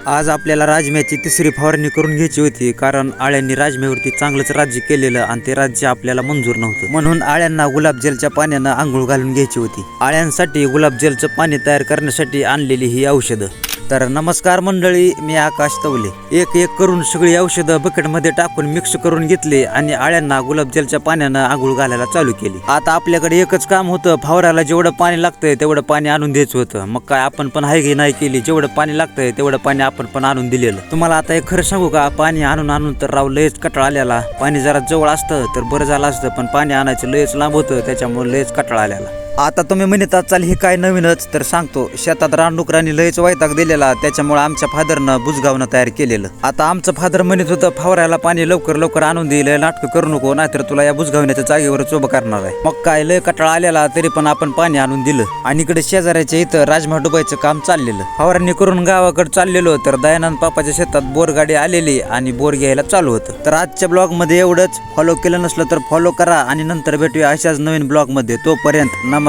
आज आपल्याला राजम्याची तिसरी फवारणी करून घ्यायची होती, कारण आळ्यांनी राजम्यावरती चांगलंच राज्य केलेलं आणि ते राज्य आपल्याला मंजूर नव्हतं. म्हणून आळ्यांना गुलाबजलच्या पाण्यानं आंघोळ घालून घ्यायची होती. आळ्यांसाठी गुलाबजलचं पाणी तयार करण्यासाठी आणलेली ही औषधं. तर नमस्कार मंडळी, मी आकाश तवले. एक एक करून सगळी औषधं बकेटमध्ये टाकून मिक्स करून घेतली आणि आळ्यांना गुलाबजलच्या पाण्यानं आंघोळ घालायला चालू केली. आता आपल्याकडे एकच काम होतं, फवारायला जेवढं पाणी लागतंय तेवढं पाणी आणून द्यायचं होतं. मग काय आपण पण हाय नाही केली, जेवढं पाणी लागतंय तेवढं पाणी आपण पण आणून दिलेलं. तुम्हाला आता एक खरं सांगू का, पाणी आणून तर राव लयच कटाळा आलेला. पाणी जरा जवळ असतं तर बरं झालं असतं, पण पाणी आणायचं लयच लांब होतं, त्याच्यामुळे लयच कटाळा आलेला. आता तुम्ही म्हणतात चाल हे काय नवीनच, तर सांगतो. शेतात रानडुकरांनी लयच वैताग दिलेला, त्याच्यामुळे आमच्या फादरनं बुजगावनं तयार केलेलं. आता आमचं फादर म्हणत होतं फवारायला पाणी लवकर लवकर आणून दिलं, नाटकं करू नको, नाहीतर तुला या बुजगावण्याच्या जागेवरच उभं करणार आहे. मग काय लय कटाळा आलेला, तरी पण आपण पाणी आणून दिलं. आणि इकडे शेजाऱ्याच्या इथं राजमा डुबायचं काम चाललेलं. फवारणी करून गावाकडे चाललेलो तर दयानंद पापाच्या शेतात बोर गाडी आलेली आणि बोर घ्यायला चालू होतं. तर आजच्या ब्लॉग मध्ये एवढंच. फॉलो केलं नसलं तर फॉलो करा आणि नंतर भेटूया अशाच नवीन ब्लॉग मध्ये. तोपर्यंत नमस्कार.